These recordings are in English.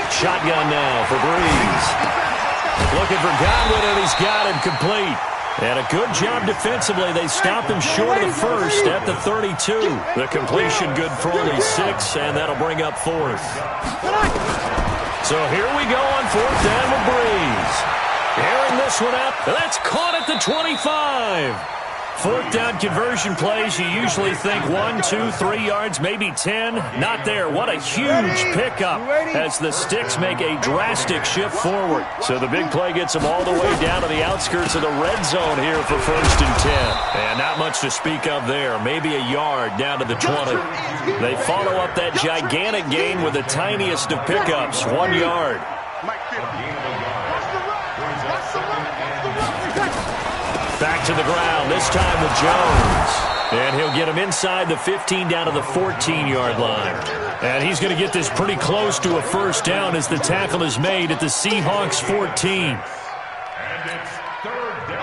Shotgun now for Breeze. Looking for Godwin, and he's got him complete. And a good job defensively. They stopped him short of the first at the 32. The completion good for only 6, and that'll bring up 4th. So here we go on 4th down with Breeze. Airing this one up. That's caught at the 25. 4th down conversion plays, you usually think 1, 2, 3 yards, maybe 10. Not there. What a huge pickup as the Sticks make a drastic shift forward. So the big play gets them all the way down to the outskirts of the red zone here for 1st and 10. And not much to speak of there. Maybe a yard down to the 20. They follow up that gigantic gain with the tiniest of pickups, 1 yard. Back to the ground, this time with Jones. And he'll get him inside the 15 down to the 14-yard line. And he's going to get this pretty close to a 1st down as the tackle is made at the Seahawks 14.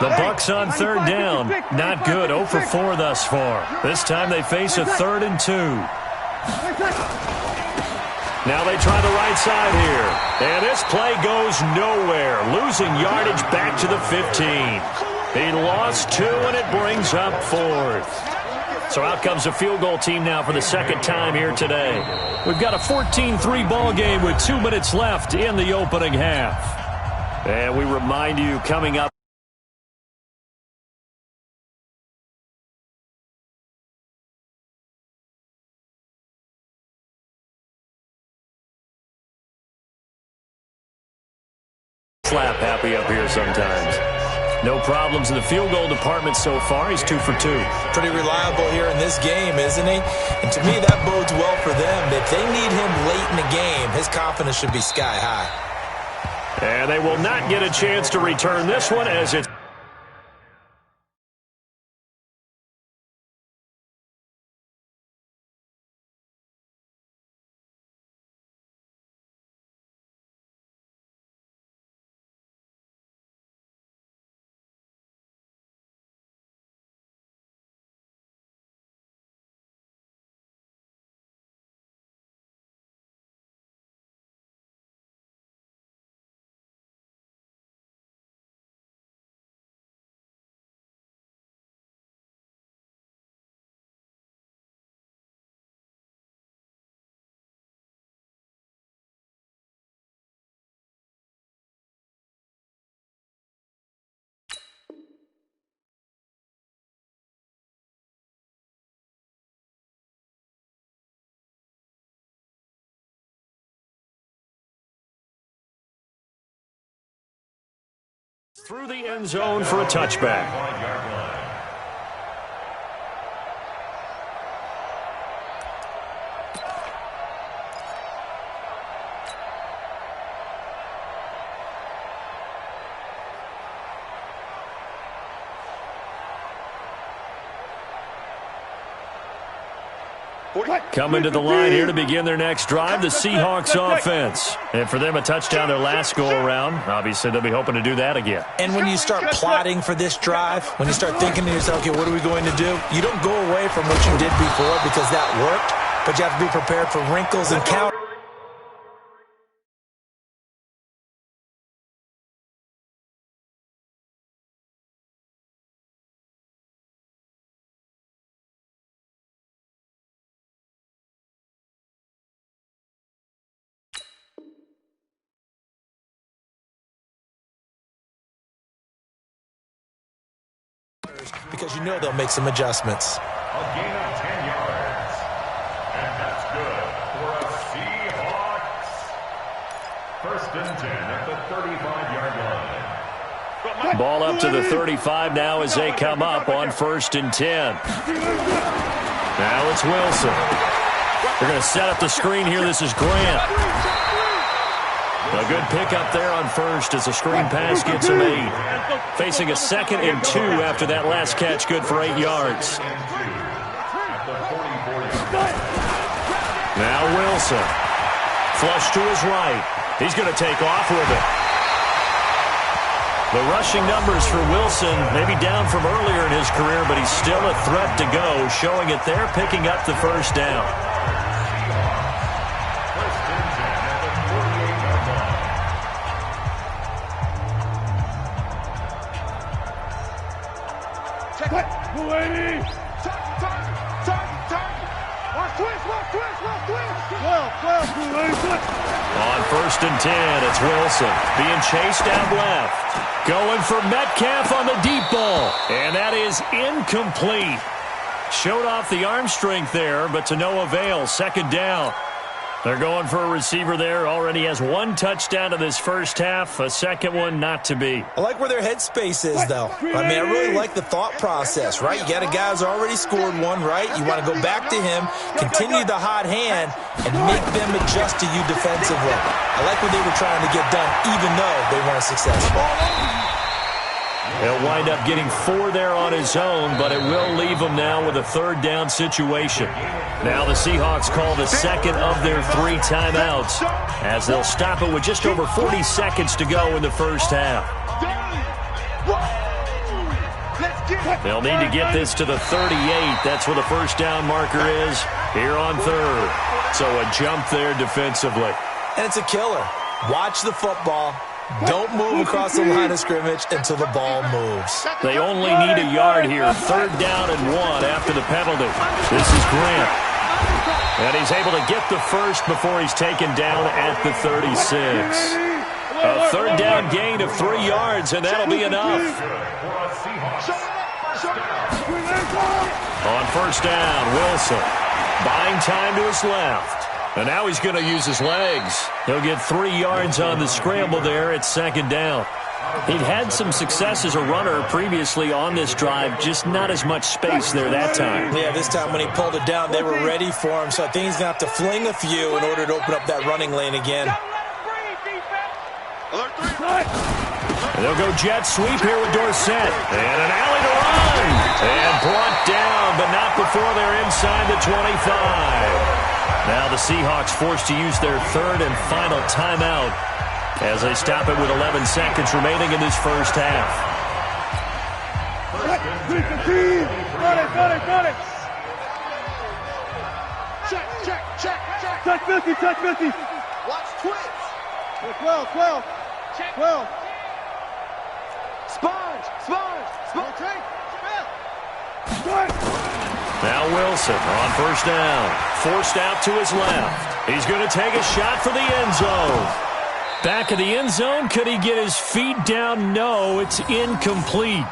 The Bucks on 3rd down. Not good, 0 for 4 thus far. This time they face a 3rd and 2. Now they try the right side here. And this play goes nowhere. Losing yardage back to the 15. He lost 2, and it brings up 4th. So out comes a field goal team now for the 2nd time here today. We've got a 14-3 ball game with 2 minutes left in the opening half. And we remind you, coming up, slap happy up here sometimes. No problems in the field goal department so far. He's 2 for 2. Pretty reliable here in this game, isn't he? And to me, that bodes well for them. If they need him late in the game, his confidence should be sky high. And they will not get a chance to return this one as it's through the end zone for a touchback. Coming to the line here to begin their next drive, the Seahawks offense. And for them, a touchdown their last go-around. Obviously, they'll be hoping to do that again. And when you start plotting for this drive, when you start thinking to yourself, okay, what are we going to do? You don't go away from what you did before because that worked, but you have to be prepared for wrinkles and counters. Because you know they'll make some adjustments. A gain of 10 yards. And that's good for a Seahawks. 1st and 10 at the 35-yard line. Ball up to the 35 now as they come up on 1st and 10. Now it's Wilson. They're going to set up the screen here. This is Grant. A good pickup there on 1st as the screen pass gets him 8. Facing a 2nd and 2 after that last catch, good for 8 yards. Now Wilson. Flush to his right. He's going to take off with it. The rushing numbers for Wilson maybe down from earlier in his career, but he's still a threat to go, showing it there, picking up the 1st down. On 1st and 10, it's Wilson being chased out left. Going for Metcalf on the deep ball. And that is incomplete. Showed off the arm strength there, but to no avail. 2nd down. They're going for a receiver there. Already has 1 touchdown in this first half. A second one not to be. I like where their headspace is, though. I mean, I really like the thought process, right? You got a guy who's already scored one, right? You want to go back to him, continue the hot hand, and make them adjust to you defensively. I like what they were trying to get done, even though they weren't successful. He'll wind up getting 4 there on his own, but it will leave him now with a 3rd down situation. Now the Seahawks call the second of their 3 timeouts as they'll stop it with just over 40 seconds to go in the first half. They'll need to get this to the 38. That's where the 1st down marker is here on 3rd. So a jump there defensively. And it's a killer. Watch the football. Don't move across the line of scrimmage until the ball moves. They only need a yard here. 3rd down and 1 after the penalty. This is Grant. And he's able to get the first before he's taken down at the 36. A 3rd down gain of 3 yards, and that'll be enough. On 1st down, Wilson buying time to his left. And now he's going to use his legs. He'll get 3 yards on the scramble there at 2nd down. He'd had some success as a runner previously on this drive, just not as much space there that time. Yeah, this time when he pulled it down, they were ready for him. So I think he's going to have to fling a few in order to open up that running lane again. They'll go jet sweep here with Dorsett. And an alley to run. And brought down, but not before they're inside the 25. Now the Seahawks forced to use their 3rd and final timeout as they stop it with 11 seconds remaining in this first half. Got it. Check. Touch 50. Watch twitch. 12. Sponge. Now Wilson on 1st down. Forced out to his left. He's going to take a shot for the end zone. Back of the end zone. Could he get his feet down? No, it's incomplete.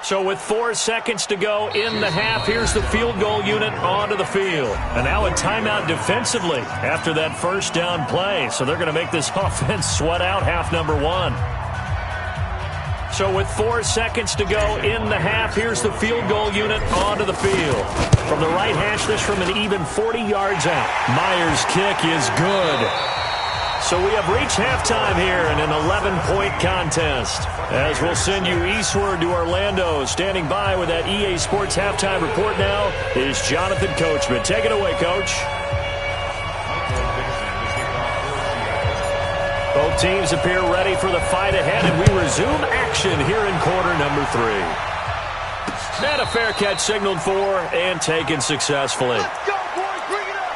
So with 4 seconds to go in the half, here's the field goal unit onto the field. And now a timeout defensively after that 1st down play. So they're going to make this offense sweat out half number 1. So with 4 seconds to go in the half, here's the field goal unit onto the field. From the right hash, this from an even 40 yards out. Myers' kick is good. So we have reached halftime here in an 11-point contest. As we'll send you eastward to Orlando. Standing by with that EA Sports halftime report now is Jonathan Coachman. Take it away, Coach. Both teams appear ready for the fight ahead, and we resume action here in quarter number 3. And a fair catch signaled for and taken successfully. Let's go, boys. Bring it up.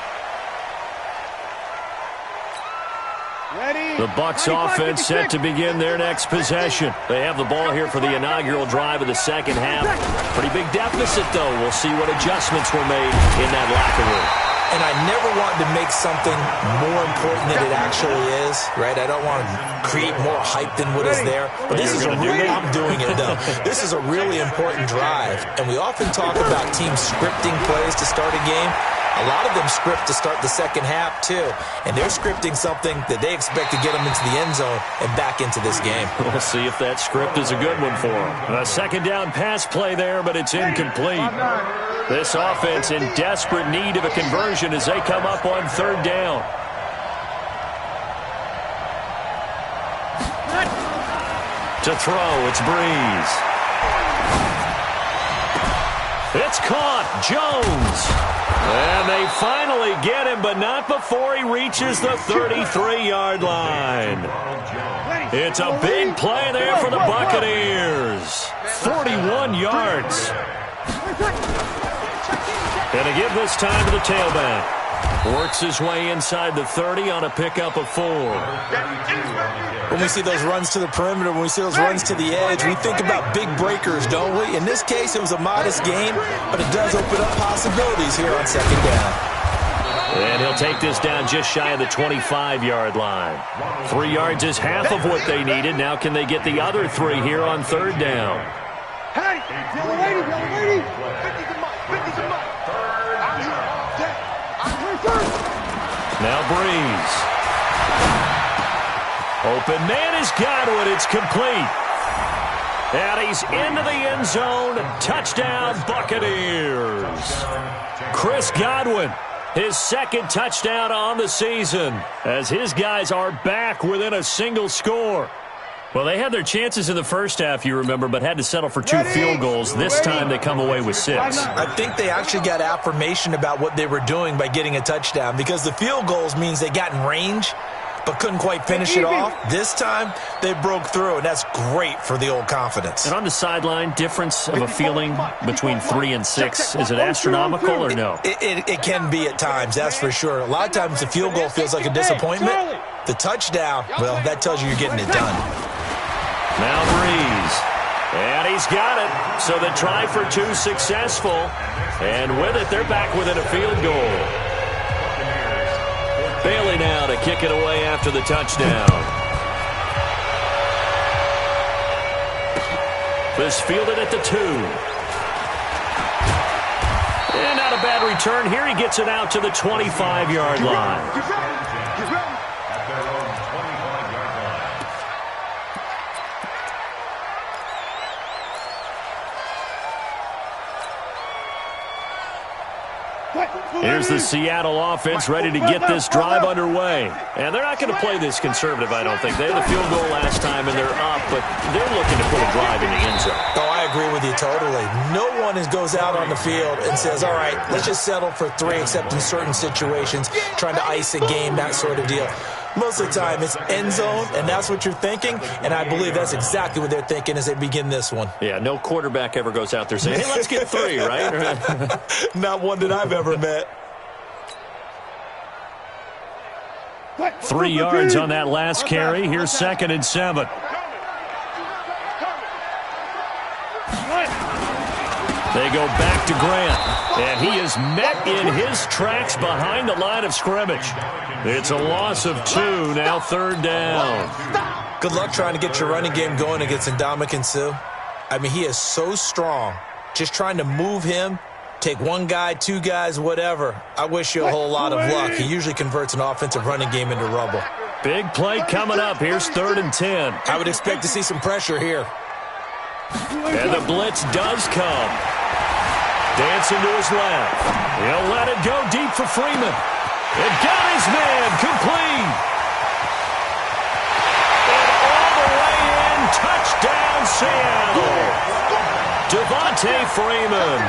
Ready. The Bucs offense set to begin their next possession. They have the ball here for the inaugural drive of the second half. Pretty big deficit, though. We'll see what adjustments were made in that locker room. And I never want to make something more important than it actually is, right? I don't want to create more hype than what is there. But this is a really, I'm doing it, though. This is a really important drive. And we often talk about teams scripting plays to start a game. A lot of them script to start the second half, too. And they're scripting something that they expect to get them into the end zone and back into this game. We'll see if that script is a good one for them. A 2nd down pass play there, but it's incomplete. This offense in desperate need of a conversion as they come up on 3rd down. To throw, it's Breeze. It's caught. Jones. And they finally get him, but not before he reaches the 33-yard line. It's a big play there for the Buccaneers. 41 yards. And to give this time to the tailback. Works his way inside the 30 on a pickup of 4. When we see those runs to the perimeter, when we see those runs to the edge, we think about big breakers, don't we? In this case, it was a modest game, but it does open up possibilities here on second down. And he'll take this down just shy of the 25-yard line. 3 yards is half of what they needed. Now can they get the other 3 here on third down? Hey, yellow lady, yellow lady. 50's a mic, 50's a mic. Now Breeze. Open man is Godwin. It's complete. And he's into the end zone. Touchdown, Buccaneers. Chris Godwin, his second touchdown on the season, as his guys are back within a single score. Well, they had their chances in the first half, you remember, but had to settle for 2 field goals. This time they come away with 6. I think they actually got affirmation about what they were doing by getting a touchdown, because the field goals means they got in range but couldn't quite finish it off. This time they broke through, and that's great for the old confidence. And on the sideline, difference of a feeling between 3 and 6, is it astronomical or no? It can be at times, that's for sure. A lot of times the field goal feels like a disappointment. The touchdown, well, that tells you you're getting it done. Now Breeze. And he's got it. So the try for 2 successful. And with it, they're back within a field goal. Bailey now to kick it away after the touchdown. This fielded at the 2. And not a bad return here. He gets it out to the 25-yard line. Here's the Seattle offense ready to get this drive underway. And they're not going to play this conservative, I don't think. They had the field goal last time, and they're up, but they're looking to put a drive in the end zone. Oh, I agree with you totally. No one goes out on the field and says, all right, let's just settle for 3, except in certain situations, trying to ice a game, that sort of deal. Most of the time, it's end zone, and that's what you're thinking, and I believe that's exactly what they're thinking as they begin this one. Yeah, no quarterback ever goes out there saying, hey, let's get 3, right? Not one that I've ever met. 3 yards on that last carry. Here's 2nd and 7. They go back to Grant, and he is met in his tracks behind the line of scrimmage. It's a loss of 2, now 3rd down. Good luck trying to get your running game going against Ndamukong Suh. I mean, he is so strong. Just trying to move him, take 1 guy, 2 guys, whatever. I wish you a whole lot of luck. He usually converts an offensive running game into rubble. Big play coming up. Here's 3rd and 10. I would expect to see some pressure here. And the blitz does come. Dancing to his left. He'll let it go deep for Freeman. It got his man complete. And all the way in, touchdown Seattle. Devontae Freeman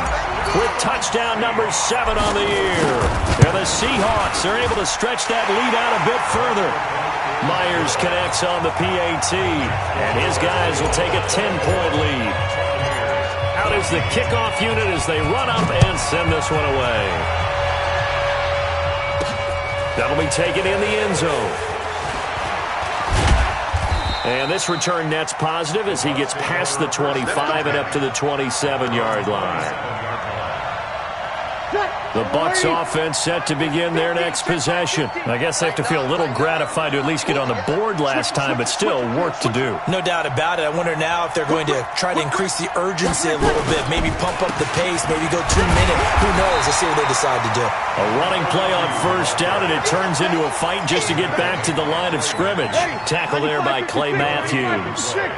with touchdown number 7 on the year. And the Seahawks are able to stretch that lead out a bit further. Myers connects on the PAT, and his guys will take a 10-point lead. Out is the kickoff unit as they run up and send this one away. That'll be taken in the end zone. And this return net's positive as he gets past the 25 and up to the 27-yard line. The Bucs offense set to begin their next possession. I guess they have to feel a little gratified to at least get on the board last time, but still work to do. No doubt about it. I wonder now if they're going to try to increase the urgency a little bit, maybe pump up the pace, maybe go 2 minutes. Who knows? Let's see what they decide to do. A running play on 1st down, and it turns into a fight just to get back to the line of scrimmage. Tackle there by Clay Matthews. Here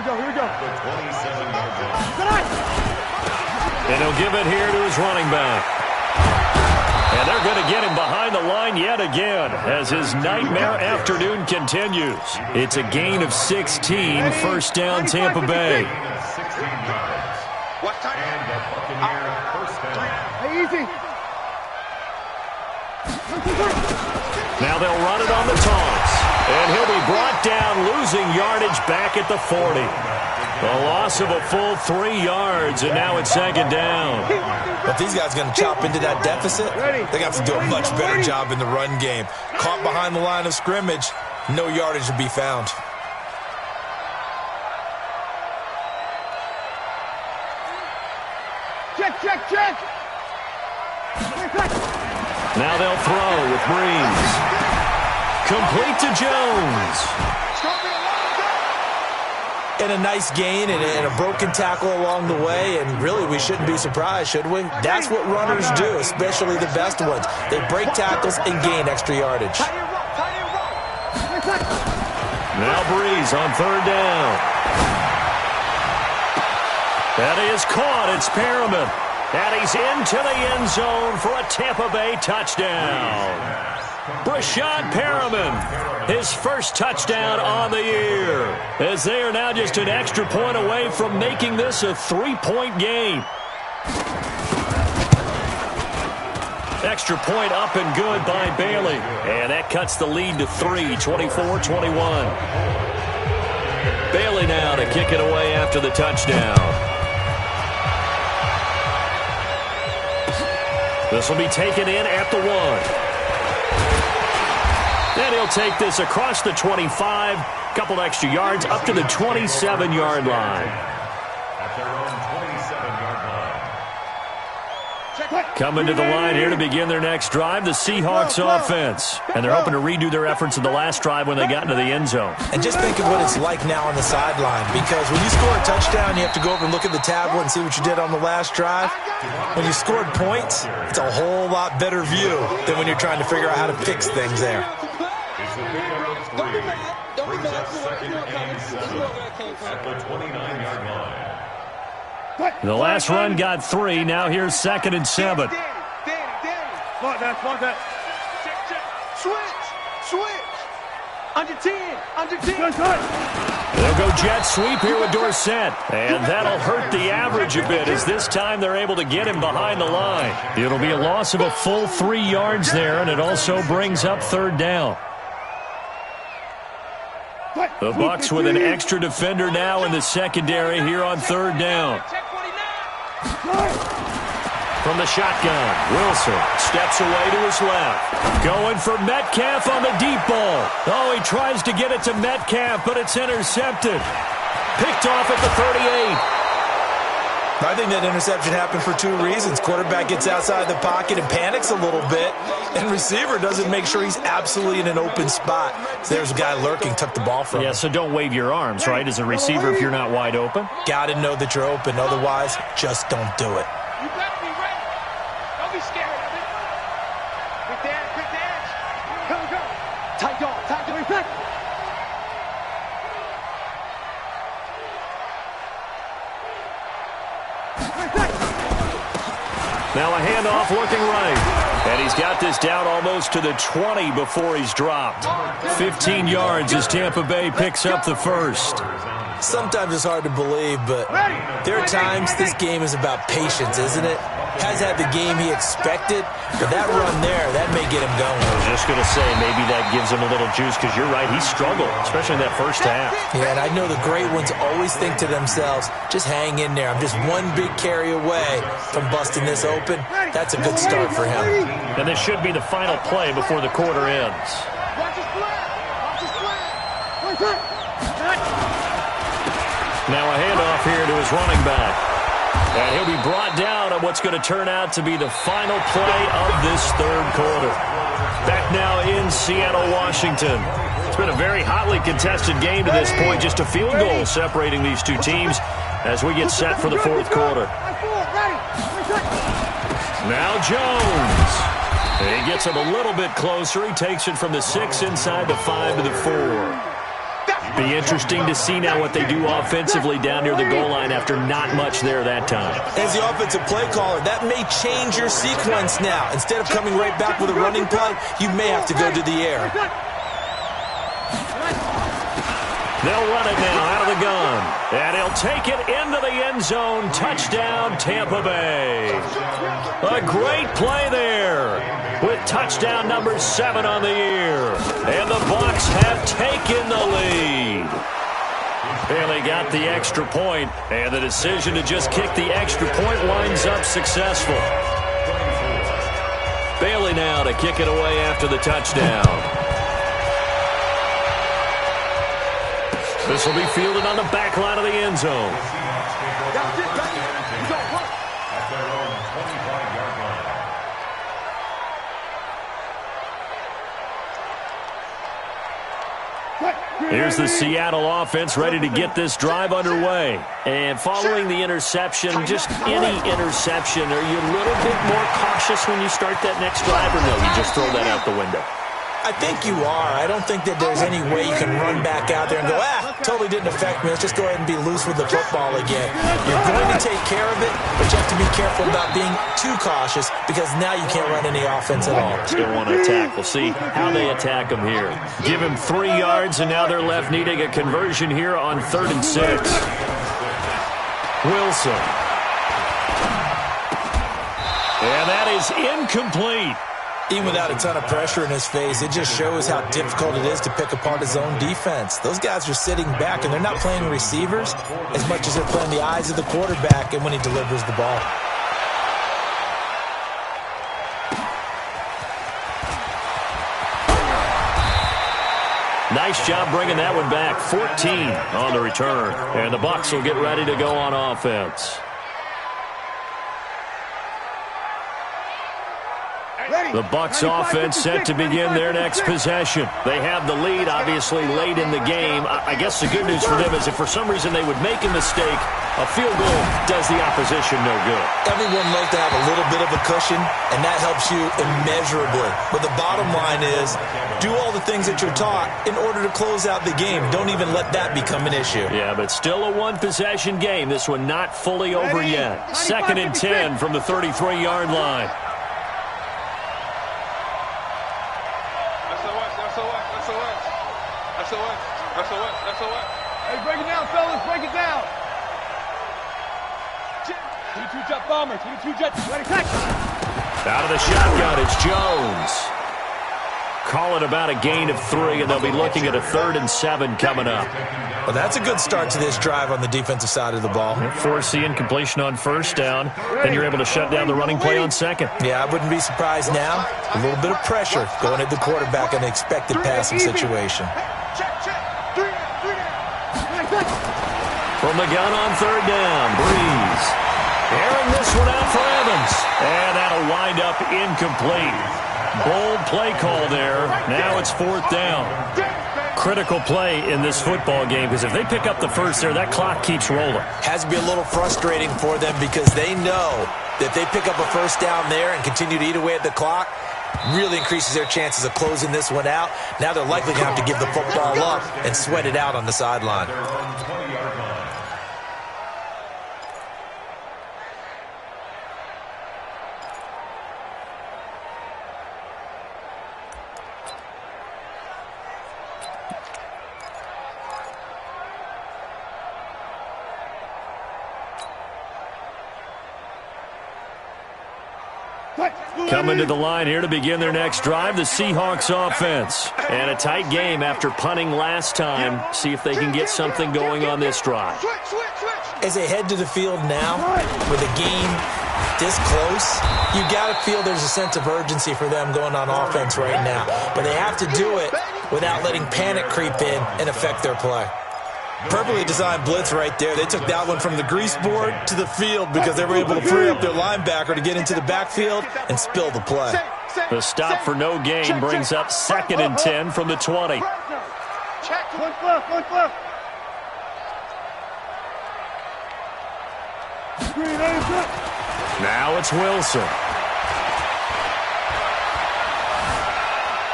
we go. And he'll give it here to his running back. And they're going to get him behind the line yet again as his nightmare afternoon continues. It's a gain of 16, 1st down Tampa Bay. Hey, easy. Now they'll run it on the toss. And he'll be brought down, losing yardage back at the 40. A loss of a full 3 yards, and now it's second down. If these guys are going to chop into that deficit, they got to do a much better job in the run game. Caught behind the line of scrimmage, no yardage to be found. Check. Now they'll throw with Breeze. Complete to Jones. And a nice gain and a broken tackle along the way, and really we shouldn't be surprised, should we? That's what runners do, especially the best ones. They break tackles and gain extra yardage. Now Breeze on third down. That is caught. It's Perriman. And he's into the end zone for a Tampa Bay touchdown. Brashad Perriman, his first touchdown on the year, as they are now just an extra point away from making this a 3-point game. Extra point up and good by Bailey. And that cuts the lead to 3, 24-21. Bailey now to kick it away after the touchdown. This will be taken in at the 1. And he'll take this across the 25, couple extra yards up to the 27-yard line. At their own 27-yard line. Coming to the line here to begin their next drive, the Seahawks offense. And they're hoping to redo their efforts in the last drive when they got into the end zone. And just think of what it's like now on the sideline, because when you score a touchdown, you have to go over and look at the tablet and see what you did on the last drive. When you scored points, it's a whole lot better view than when you're trying to figure out how to fix things there. It's a pickup of 3. Brings up second and 7 at the 29-yard line. The last run got 3. Now here's second and 7. Danny. Smart that. Switch. Under 10. They'll go jet sweep here with Dorsett. And that'll hurt the average a bit, as this time they're able to get him behind the line. It'll be a loss of a full 3 yards there, and it also brings up third down. The Bucs with an extra defender now in the secondary here on third down. From the shotgun, Wilson steps away to his left. Going for Metcalf on the deep ball. Oh, he tries to get it to Metcalf, but it's intercepted. Picked off at the 38. I think that interception happened for 2 reasons. Quarterback gets outside the pocket and panics a little bit, and receiver doesn't make sure he's absolutely in an open spot. So there's a guy lurking, took the ball from him. Yeah, so don't wave your arms, right, as a receiver if you're not wide open. Got to know that you're open. Otherwise, just don't do it. You better be ready. Don't be scared of it. Quick dance. Go. Tight dog. Now a handoff looking right. And he's got this down almost to the 20 before he's dropped. 15 yards as Tampa Bay picks up the first. Sometimes it's hard to believe, but there are times this game is about patience, isn't it? Has had the game he expected, but that run there, that may get him going. I was just going to say, maybe that gives him a little juice, because you're right, he struggled, especially in that first half. Yeah, and I know the great ones always think to themselves, just hang in there. I'm just one big carry away from busting this open. That's a good start for him. And this should be the final play before the quarter ends. Now a handoff here to his running back. And he'll be brought down on what's going to turn out to be the final play of this third quarter. Back now in Seattle, Washington. It's been a very hotly contested game to this point. Just a field goal separating these two teams as we get set for the fourth quarter. Now Jones. And he gets him a little bit closer. He takes it from the 6 inside the 5 to the 4. Be interesting to see now what they do offensively down near the goal line after not much there that time. As the offensive play caller, that may change your sequence now. Instead of coming right back with a running play, you may have to go to the air. They'll run it now out of the gun. And he'll take it into the end zone. Touchdown, Tampa Bay. A great play there with touchdown number 7 on the year. And the Bucs have taken the lead. Bailey got the extra point, and the decision to just kick the extra point winds up successful. Bailey now to kick it away after the touchdown. This will be fielded on the back line of the end zone. Here's the Seattle offense ready to get this drive underway. And following the interception, just any interception, are you a little bit more cautious when you start that next drive, or no, you just throw that out the window? I think you are. I don't think that there's any way you can run back out there and go, totally didn't affect me. Let's just go ahead and be loose with the football again. You're going to take care of it, but you have to be careful about being too cautious because now you can't run any offense at all. Still want to attack. We'll see how they attack him here. Give him 3 yards, and now they're left needing a conversion here on 3rd and 6. Wilson. And that is incomplete. Even without a ton of pressure in his face, it just shows how difficult it is to pick apart his own defense. Those guys are sitting back, and they're not playing receivers as much as they're playing the eyes of the quarterback and when he delivers the ball. Nice job bringing that one back. 14 on the return. And the Bucs will get ready to go on offense. The Bucs offense set to begin their next possession. They have the lead, obviously, late in the game. I guess the good news for them is if for some reason they would make a mistake, a field goal does the opposition no good. Everyone loves to have a little bit of a cushion, and that helps you immeasurably. But the bottom line is, do all the things that you're taught in order to close out the game. Don't even let that become an issue. Yeah, but still a one-possession game. This one not fully over yet. 2nd and 10 from the 33-yard line. Hey, break it down, fellas. Break it down. 22 jet bomber. 22 jet. Ready, catch. Out of the shotgun, it's Jones. Call it about a gain of 3, and they'll be looking at a 3rd and 7 coming up. Well, that's a good start to this drive on the defensive side of the ball. Force the incompletion on 1st down, and you're able to shut down the running play on 2nd. Yeah, I wouldn't be surprised now. A little bit of pressure going at the quarterback in an expected passing situation. From the gun on 3rd down, Breeze. Airing this one out for Evans. And that'll wind up incomplete. Bold play call there. Now it's 4th down. Critical play in this football game because if they pick up the first there, that clock keeps rolling. Has to be a little frustrating for them because they know that if they pick up a first down there and continue to eat away at the clock, really increases their chances of closing this one out. Now they're likely going to have to give the football up and sweat it out on the sideline. Coming to the line here to begin their next drive, the Seahawks offense. And a tight game after punting last time. See if they can get something going on this drive. As they head to the field now, with a game this close, you got to feel there's a sense of urgency for them going on offense right now. But they have to do it without letting panic creep in and affect their play. Perfectly designed blitz right there. They took that one from the grease board to the field because they were able to free up their linebacker to get into the backfield and spill the play. The stop for no gain brings up 2nd and 10 from the 20. Check. One left. Now it's Wilson.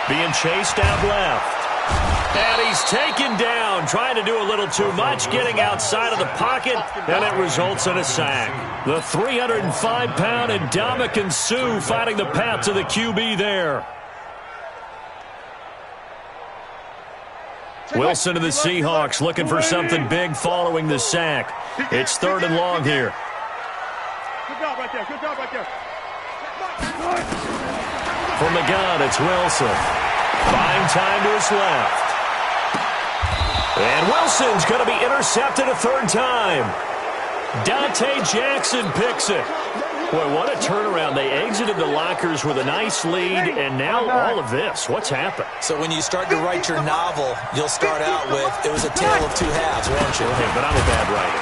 Being chased out left. And he's taken down, trying to do a little too much, getting outside of the pocket, and it results in a sack. The 305-pound Ndamukong Suh finding the path to the QB there. Wilson and the Seahawks looking for something big following the sack. It's 3rd and long here. Good job right there. From the gun, it's Wilson. Buying time to his left. And Wilson's going to be intercepted a third time. Dante Jackson picks it. Boy, what a turnaround. They exited the lockers with a nice lead, and now all of this. What's happened? So when you start to write your novel, you'll start out with, it was a tale of two halves, won't you? Okay, but I'm a bad writer.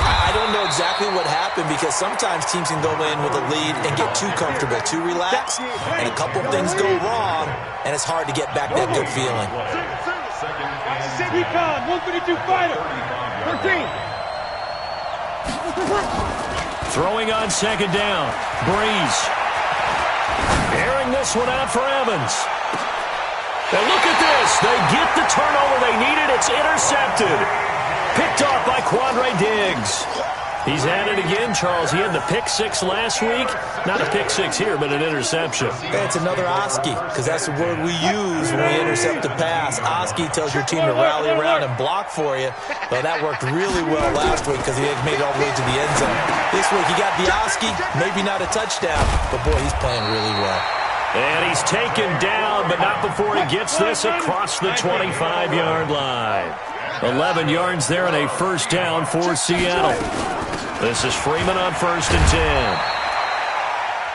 I don't know exactly what happened because sometimes teams can go in with a lead and get too comfortable, too relaxed, and a couple things go wrong, and it's hard to get back that good feeling. He found 152 fighter. 13. Throwing on second down. Breeze. Airing this one out for Evans. And look at this. They get the turnover they needed. It's intercepted. Picked off by Quandre Diggs. He's at it again, Charles. He had the pick six last week. Not a pick six here, but an interception. It's another Oski, because that's the word we use when we intercept a pass. Oski tells your team to rally around and block for you. Well, that worked really well last week because he had made it all the way to the end zone. This week he got the Oski, maybe not a touchdown, but boy, he's playing really well. And he's taken down, but not before he gets this across the 25-yard line. 11 yards there and a first down for Seattle. This is Freeman on 1st and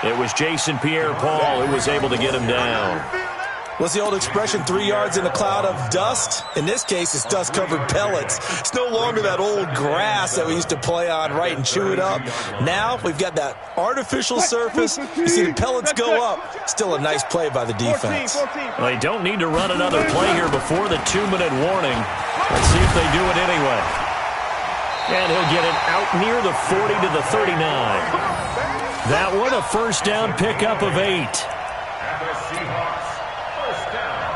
10. It was Jason Pierre-Paul who was able to get him down. What's the old expression, 3 yards in a cloud of dust? In this case, it's dust-covered pellets. It's no longer that old grass that we used to play on, right, and chew it up. Now we've got that artificial surface. You see the pellets go up. Still a nice play by the defense. Well, they don't need to run another play here before the 2-minute warning. Let's see if they do it anyway. And he'll get it out near the 40 to the 39. That one a first down pickup of 8. And the Seahawks, first down.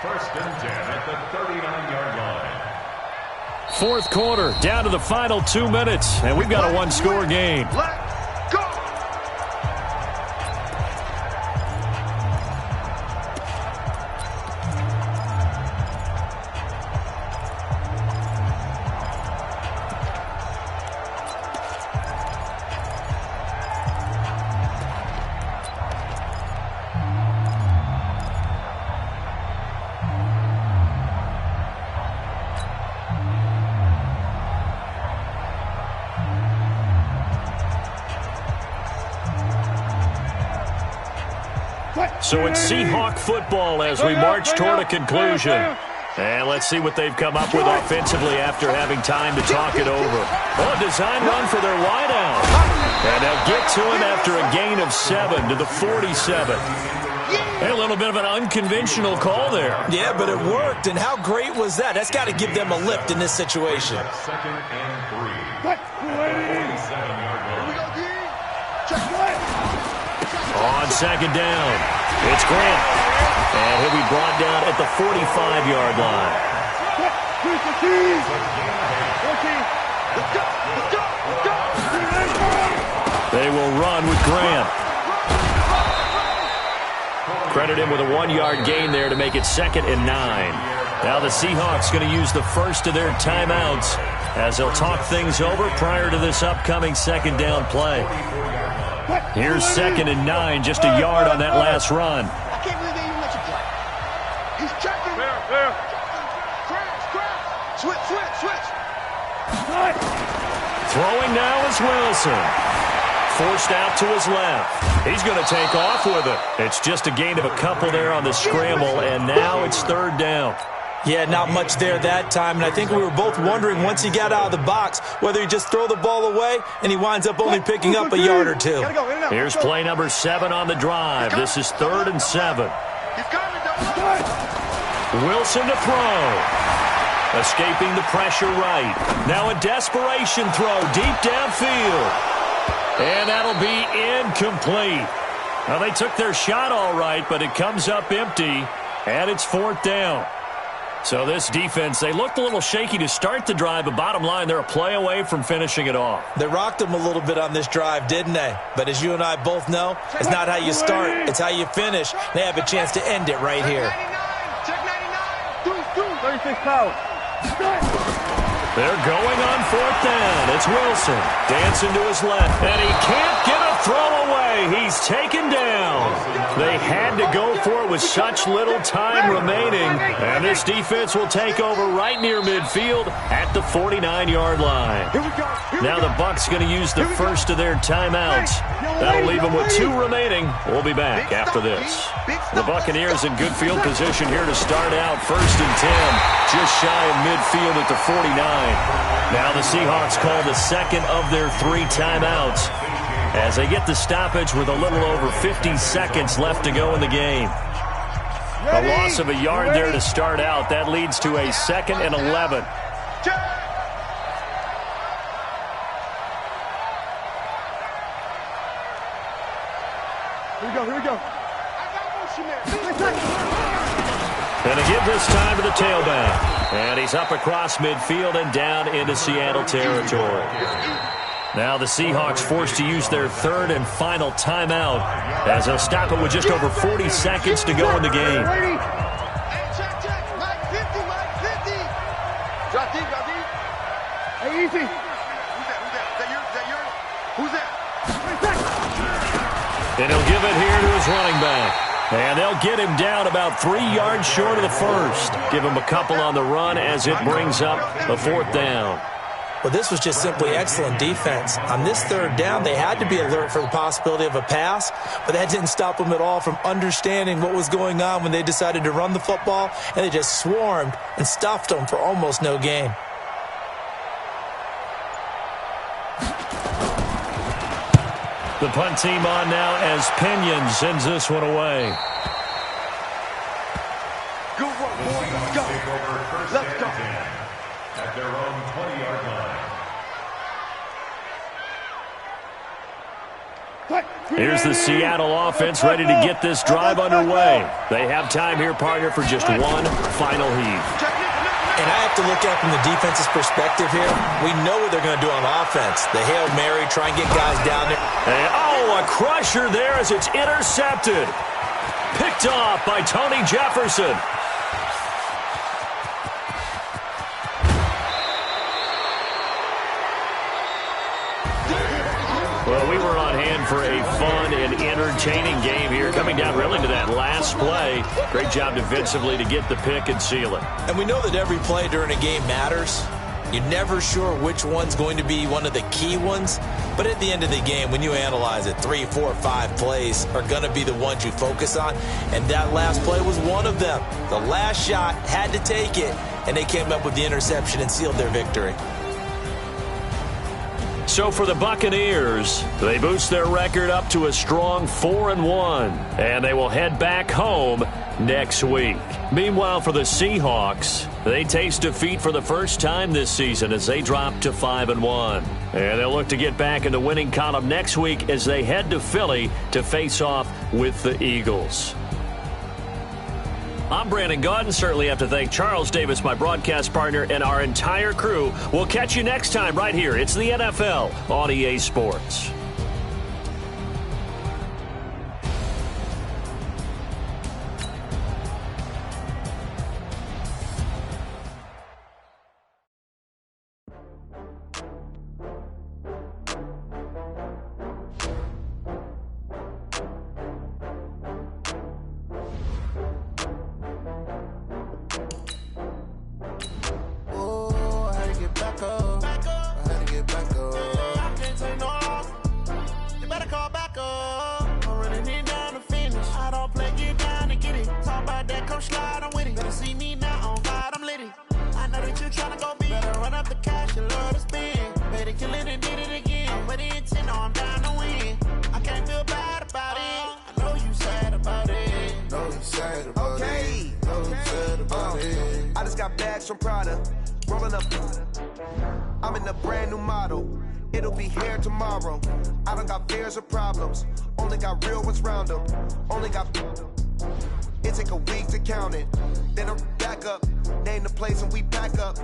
1st and 10 at the 39-yard line. Fourth quarter, down to the final 2 minutes, and we've got a one-score game. Let's go. So it's Seahawk football as we march toward a conclusion. And let's see what they've come up with offensively after having time to talk it over. Oh, a design run for their wideout. And they'll get to him after a gain of 7 to the 47. Hey, a little bit of an unconventional call there. Yeah, but it worked, and how great was that? That's got to give them a lift in this situation. 2nd and 3. 47-yard line. On second down, it's Grant. And he'll be brought down at the 45-yard line. They will run with Grant. Credit him with a 1-yard gain there to make it 2nd and 9. Now the Seahawks going to use the first of their timeouts as they'll talk things over prior to this upcoming second down play. Here's 2nd and 9, just a yard on that last run. I can't believe they even let you play. He's checking. Switch. Throwing now is Wilson. Forced out to his left. He's going to take off with it. It's just a gain of a couple there on the scramble, and now it's 3rd down. Yeah, not much there that time, and I think we were both wondering once he got out of the box whether he just throw the ball away, and he winds up only picking up a yard or two. Here's play number 7 on the drive. This is 3rd and 7. Wilson to throw. Escaping the pressure right. Now a desperation throw deep downfield. And that'll be incomplete. Now they took their shot all right, but it comes up empty, and it's 4th down. So this defense, they looked a little shaky to start the drive, but bottom line, they're a play away from finishing it off. They rocked them a little bit on this drive, didn't they? But as you and I both know, it's not how you start, it's how you finish. They have a chance to end it right here. Check 99. 36 power. They're going on 4th down. It's Wilson dancing to his left, and he can't get a throwaway. He's taken down. They had to go for it with such little time remaining. And this defense will take over right near midfield at the 49-yard line. Now the Bucs going to use the first of their timeouts. That'll leave them with 2 remaining. We'll be back after this. The Buccaneers in good field position here to start out. 1st and 10, just shy of midfield at the 49. Now the Seahawks call the second of their 3 timeouts as they get the stoppage with a little over 50 seconds left to go in the game. A loss of a yard there to start out. That leads to a 2nd and 11. Here we go. And a give this time to the tailback. And he's up across midfield and down into Seattle territory. Now the Seahawks forced to use their 3rd and final timeout as they'll stop it with just over 40 seconds to go in the game. Drop deep. Hey, easy. Who's that? And he'll give it here to his running back. And they'll get him down about 3 yards short of the first. Give him a couple on the run as it brings up a 4th down. Well, this was just simply excellent defense. On this 3rd down, they had to be alert for the possibility of a pass, but that didn't stop them at all from understanding what was going on when they decided to run the football, and they just swarmed and stuffed them for almost no gain. The punt team on now as Pinion sends this one away. Go, boy. Let's go. At their own 20-yard line. Here's the Seattle offense ready to get this drive underway. They have time here, partner, for just one final heave. And I have to look at it from the defense's perspective here. We know what they're going to do on offense. The Hail Mary, try and get guys down there. And, a crusher there as it's intercepted. Picked off by Tony Jefferson. Well, we were on hand for a fun and entertaining game here, coming down really to that last play. Great job defensively to get the pick and seal it. And we know that every play during a game matters. You're never sure which one's going to be one of the key ones. But at the end of the game, when you analyze it, 3, 4, 5 plays are going to be the ones you focus on. And that last play was one of them. The last shot had to take it, and they came up with the interception and sealed their victory. So for the Buccaneers, they boost their record up to a strong 4-1, and they will head back home next week. Meanwhile, for the Seahawks, they taste defeat for the first time this season as they drop to 5-1. And they'll look to get back in the winning column next week as they head to Philly to face off with the Eagles. I'm Brandon Gaudin. Certainly have to thank Charles Davis, my broadcast partner, and our entire crew. We'll catch you next time right here. It's the NFL on EA Sports. From Prada, rolling up. I'm in a brand new model. It'll be here tomorrow. I don't got fears or problems. Only got real ones round them. Only got. It take a week to count it. Then I'm back up. Name the place and we pack up.